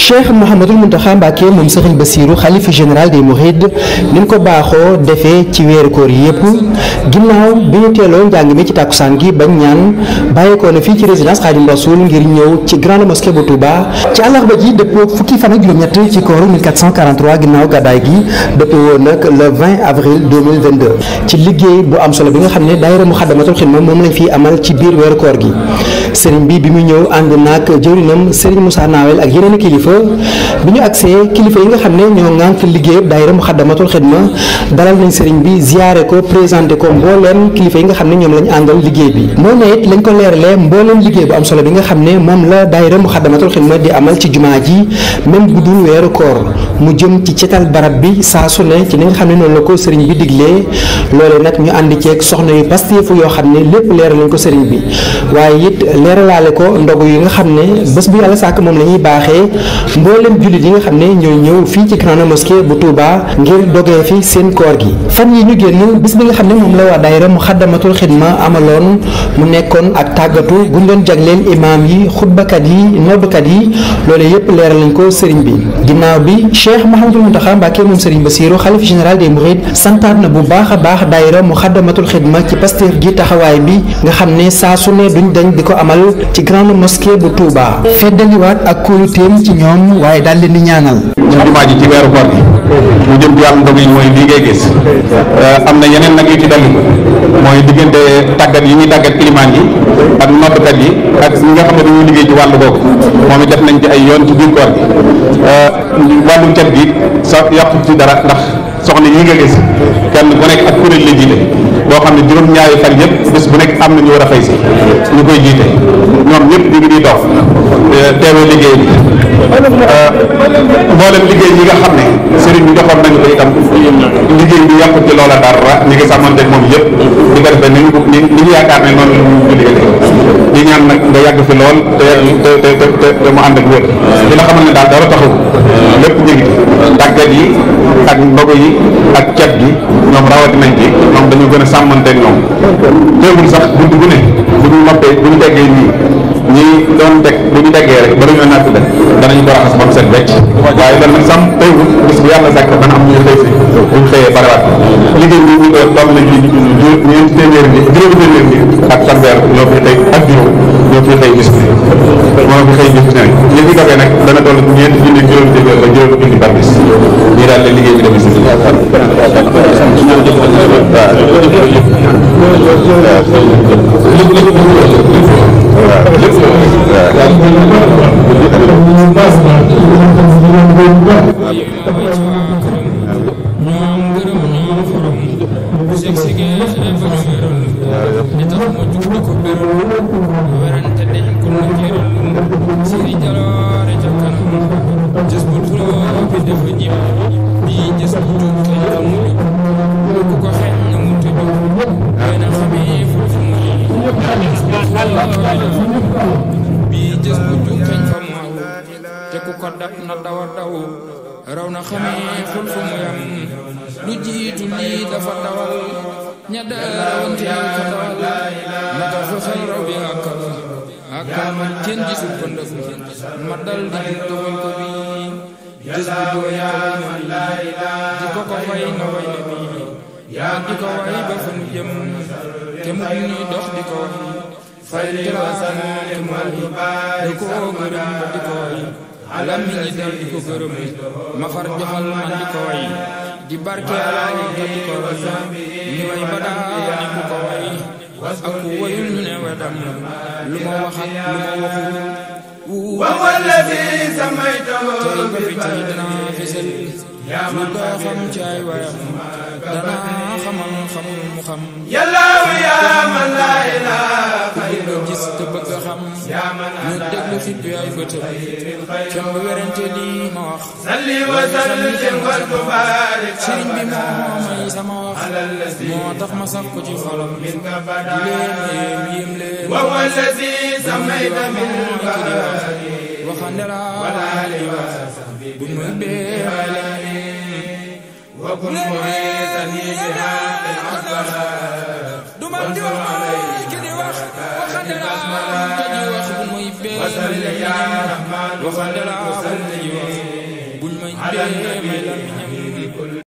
Cheikh Mouhamadul Mountakha Mbacké moom Serigne Bassirou xalifa général des Mourides ni mu ko baaxoo defee ci weeru koor yi yëpp ginnaaw bi ñu teeloo njàng mi ci tàkkusaan gi bañ ñaan bàyyeekoo na fii ci résidence Khadim Rassoul ngir ñëw ci grande mosquée bu Touba ci àllarba ji dëppoo fukki fan ak juróom-ñett ci kooru 1443 ginnaaw gàddaay gi dëppoo woon nag le 20 avril 2022 ci liggéey bu am solo bi nga xam ne daayira Muxaddamatul Xidma moom lañ fi amal ci biir weeru koor gi Serigne bi mu ñëw ànd naag jëwrinam Serigne Moussa Nawel ak yeneen kilifa bi ñu agsee kilifa yi nga xam ne ñoo ŋànk liggéey daayira Muxaddamatul Xidma dalal nañ Serigne bi ziyaare ko présenté ko mbooleem kilifa yi nga xam ne ñoom lañ àndal liggéey bi noonu it lañ ko leeralee mbooleem liggéey bu am solo bi nga xam ne moom la daayira Muxaddamatul Xidma di amal ci jumaa ji même bu dul weeru koor mu jëm ci cetal barab bi saa su ne ci ni nga xam ne noonu la ko Serigne bi diglee loolee nag ñu ànd ceeg soxna yu pasteefu yoo xam ne lépp leeral nañ ko Serigne bi waaye it leeralaale ko ndogu yi nga xam ne bés bu yàlla sàkk moom la ñuy baaxee mboolem jullit yi nga xam ne ñooy ñëw fii ci grande mosquée bu Touba ngir dogee fi seen koor gi fan yi ñu génn bis bi nga xam ne moom la waa daayira Muxaddamatul Xidma amaloon mu nekkoon ak tàggatu buñ doon jagleel imaam yi xutbakat yi noddukat yi loolu yépp leeral nañ ko Serigne bi ginnaaw bi Cheikh Mouhamadul Mountakha Mbacké moom Serigne Bassirou xalifa général des Mourides santaat na bu baax a baax daayira Muxaddamatul Xidma ci pasteef gi taxawaay bi nga xam ne saa su ne duñ dañ di ko amal ci grande mosquée bu Touba feddaliwaat ak kóoluteem ci ñoom waaye daal leen di ñaanal. jumaa ji ci weeru koor gi mu jëm ci wàllu ndog yi mooy lii ngay gis am na yeneen nag yu ci dolli mooy diggante tàggat yi ñuy tàggat ilimaan yi ak noddkat yi ak ñi nga xam ne dañuy liggéey ci wàllu boobu moom it def nañ ci ay yoon ci biir koor gi wàllu cet gi sa yàqu ci dara ndax soxna yi nga gis kenn ku nekk ak kuréel la jiite boo xam ne juróom-ñaari fan yëpp bés bu nekk am na ñu war a fay si ñu koy jiite ñoom ñëpp ñu ngi di dox teewee liggéey bi mboolem liggéey yi nga xam ne sëriñ bi joxoon nañu ko itam liggéey bi yàqu ci loola dara ñi ngi sàmmanteeg moom yëpp di ko defee ni ñu yaakaar ne noonu ñu liggéey di ñaan nag nga yàgg fi lool te mu ànd ak wér di la xamal ne daal dara taxaw lépp ñu ngi tàggat yi ak ndogu yi ak cet gi ñoom rawati nañ ci ñoom dañu gën a sàmmanteeg ñoom teewul sax bunt bu ne bu ñu noppee bu ñu teggee nii ñi doon teg bu ñu teggee rek ba dañoo natt def danañ ko raxas ba mu set becc waaye loolu nag sam teewul bis bu yàlla sàkk dana am ñu xëy si bu ñu xëyee barewaat liggéey bi ñu toll na ci ñeenti téeméer bi juróomi téeméer bi ak fanweer ñoo fi xëy ak juróom ñoo fi xëy bis moo fi xëy bis ne li fi dogee nag dana toll ñeenti junni juróomi téeméer ba juróomi junni par bis ñii daal la liggéey bi demee si raw na xamee xul fu mu yam lu jiitu lii dafa dawal ña daarawante ko dawal naka fexel raw bi àkkal man kenn gisul ko ndëf ma dal di dogal ko bi gis bu dooy ko di ko fay na way na bi yaa di ko way ba fa mu jëm te mu ni dox di ko way fay tiraas te mu way da ko gërëm ba di ko way alam mi ñi dal di ko gërëm ma far joxal man di ko way di barkeel nga di ko way ñu way ba daani ku ko way ak ku wayul ñu ne wedam lu ma wax ak lu ma waxul wa wallazi samaytahu tey ba fi tey danaa fisal lu doo xam ci ay wayam danaa xamal xamul mu xam yàllaahu yaa man laa ilaaha illa gis te bëgg a xam ñu déglu xippi ay bëtam kenn du werante lii ma wax salli wa sallim wa tubaarik sëriñ bi moo may sama wax moo tax ma sax ko ci xolam di leen yéem leen wa wallazi samayta min baari waxande laa bu ma bee وكن مهيتني بحق الأكبر دمان دي وخاي كدي وخ وخدلا تجي وخ بمي بي وسل يا رحمن وخدلا bee may lamiñam